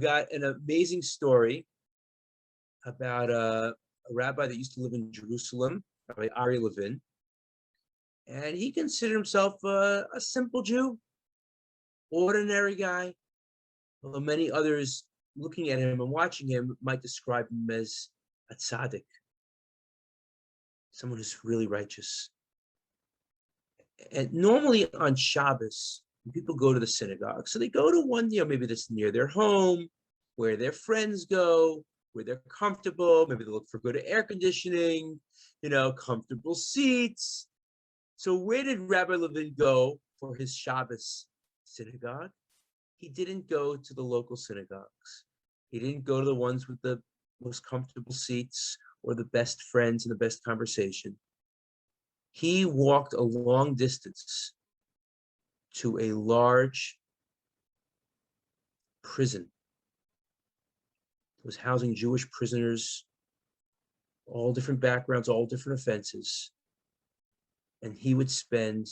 got an amazing story about a rabbi that used to live in Jerusalem, Rabbi Ari Levin, and he considered himself a simple Jew, ordinary guy, although many others looking at him and watching him might describe him as a tzaddik, someone who's really righteous. And normally on Shabbos, when people go to the synagogue, so they go to one, maybe that's near their home, where their friends go, where they're comfortable. Maybe they look for good air conditioning, comfortable seats. So where did Rabbi Levin go for his Shabbos synagogue? He didn't go to the local synagogues. He didn't go to the ones with the most comfortable seats or the best friends and the best conversation. He walked a long distance to a large prison. It was housing Jewish prisoners, all different backgrounds, all different offenses. And he would spend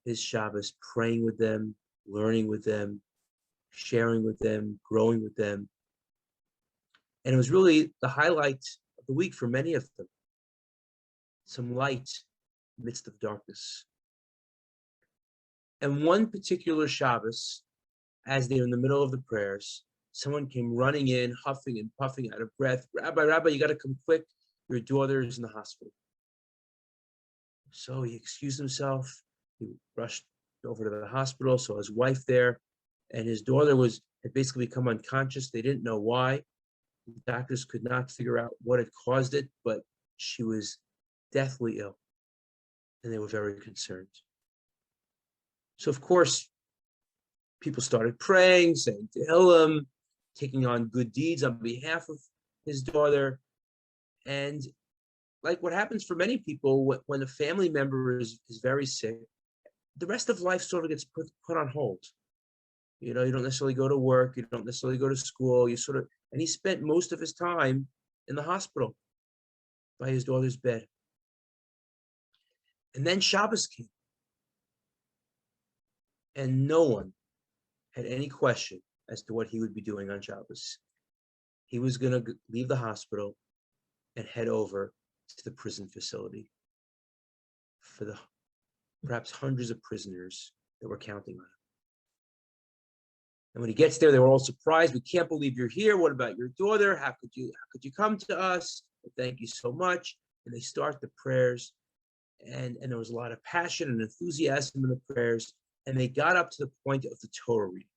his Shabbos praying with them, learning with them, sharing with them, growing with them. And it was really the highlight of the week for many of them. Some light midst of darkness. And one particular Shabbos, as they were in the middle of the prayers, someone came running in, huffing and puffing, out of breath. Rabbi, you got to come quick. Your daughter is in the hospital. So he excused himself. He rushed over to the hospital, saw his wife there, and his daughter had basically become unconscious. They didn't know why. The doctors could not figure out what had caused it, but she was deathly ill, and they were very concerned. So, of course, people started praying, saying Tehillim, taking on good deeds on behalf of his daughter. And like what happens for many people, when a family member is very sick, the rest of life sort of gets put on hold. You don't necessarily go to work, you don't necessarily go to school, and he spent most of his time in the hospital by his daughter's bed. And then Shabbos came. And no one had any question as to what he would be doing on Shabbos. He was going to leave the hospital and head over to the prison facility for the perhaps hundreds of prisoners that were counting on him. And when he gets there, they were all surprised. We can't believe you're here. What about your daughter? How could you come to us? Well, thank you so much. And they start the prayers, and there was a lot of passion and enthusiasm in the prayers. And they got up to the point of the Torah reading.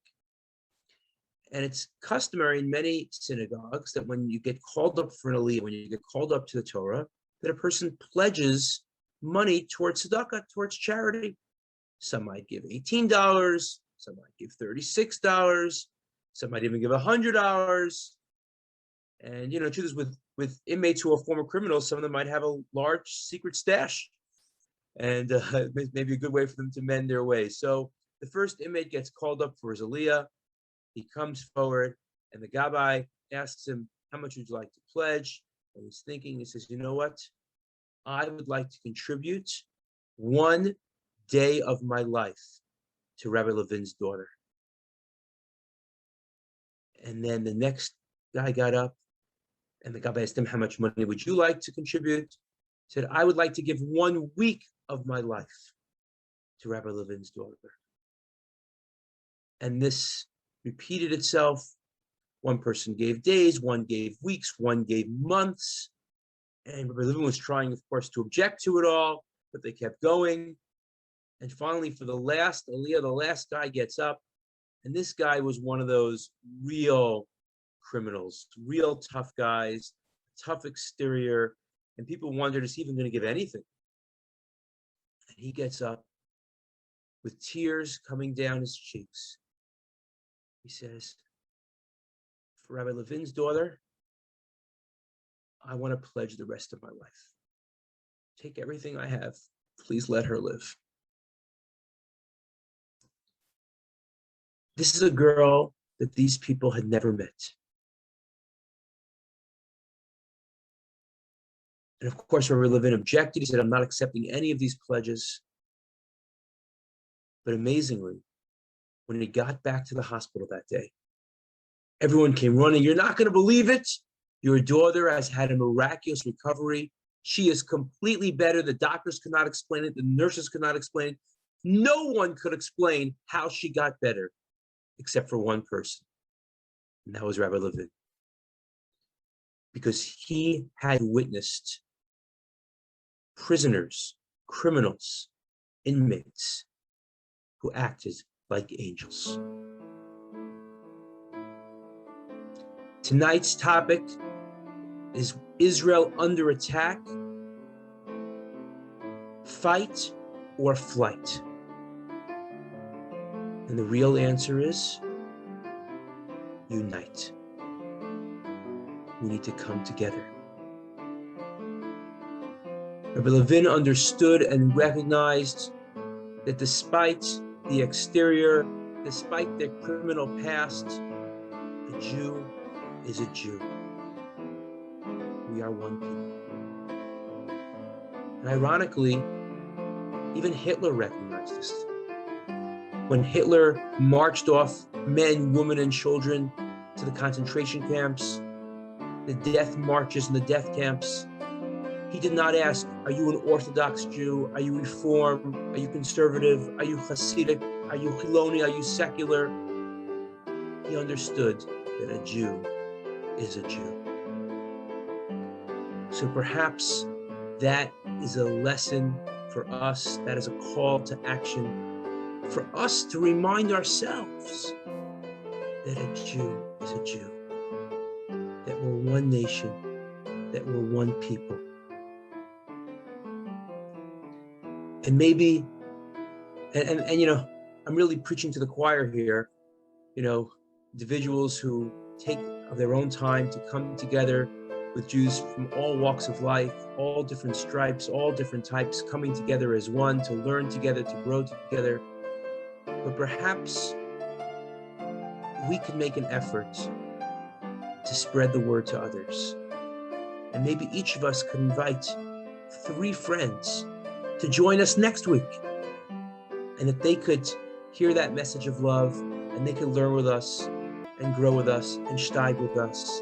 And it's customary in many synagogues that when you get called up for an aliyah, when you get called up to the Torah, that a person pledges money towards tzedakah, towards charity. Some might give $18, some might give $36, some might even give $100. And truth is, with inmates who are former criminals, some of them might have a large secret stash. And maybe a good way for them to mend their ways. So the first inmate gets called up for his aliyah. He comes forward, and the gabbai asks him, how much would you like to pledge? And he's thinking, he says, you know what? I would like to contribute 1 day of my life to Rabbi Levin's daughter. And then the next guy got up, and the gabbai asked him, how much money would you like to contribute? He said, I would like to give 1 week of my life to Rabbi Levin's daughter. And this repeated itself. One person gave days, one gave weeks, one gave months. And Rabbi Levin was trying, of course, to object to it all, but they kept going. And finally, for the last aliyah, the last guy gets up. And this guy was one of those real criminals, real tough guys, tough exterior. And people wondered, is he even going to give anything? And he gets up with tears coming down his cheeks. He says, for Rabbi Levin's daughter, I want to pledge the rest of my life. Take everything I have. Please let her live. This is a girl that these people had never met. And of course, Rabbi Levin objected. He said, I'm not accepting any of these pledges. But amazingly, when he got back to the hospital that day, Everyone came running. You're not going to believe it. Your daughter has had a miraculous recovery. She is completely better. The doctors could not explain it. The nurses could not explain it. No one could explain how she got better, except for one person, and that was Rabbi Levin, because he had witnessed prisoners, criminals, inmates who acted like angels. Tonight's topic is Israel under attack, fight or flight? And the real answer is unite. We need to come together. Rabbi Levin understood and recognized that despite the exterior, despite their criminal past, a Jew is a Jew. We are one people. And ironically, even Hitler recognized this. When Hitler marched off men, women, and children to the concentration camps, the death marches and the death camps, he did not ask, are you an Orthodox Jew? Are you Reform? Are you conservative? Are you Hasidic? Are you Chiloni? Are you secular? He understood that a Jew is a Jew. So perhaps that is a lesson for us, that is a call to action for us to remind ourselves that a Jew is a Jew, that we're one nation, that we're one people. And maybe, and you know, I'm really preaching to the choir here, you know, individuals who take of their own time to come together with Jews from all walks of life, all different stripes, all different types, coming together as one to learn together, to grow together. But perhaps we could make an effort to spread the word to others. And maybe each of us could invite 3 friends to join us next week, and that they could hear that message of love, and they could learn with us and grow with us and steig with us.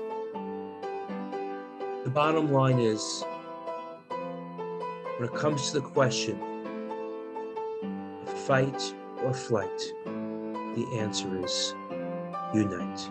The bottom line is, when it comes to the question of fight or flight, the answer is unite.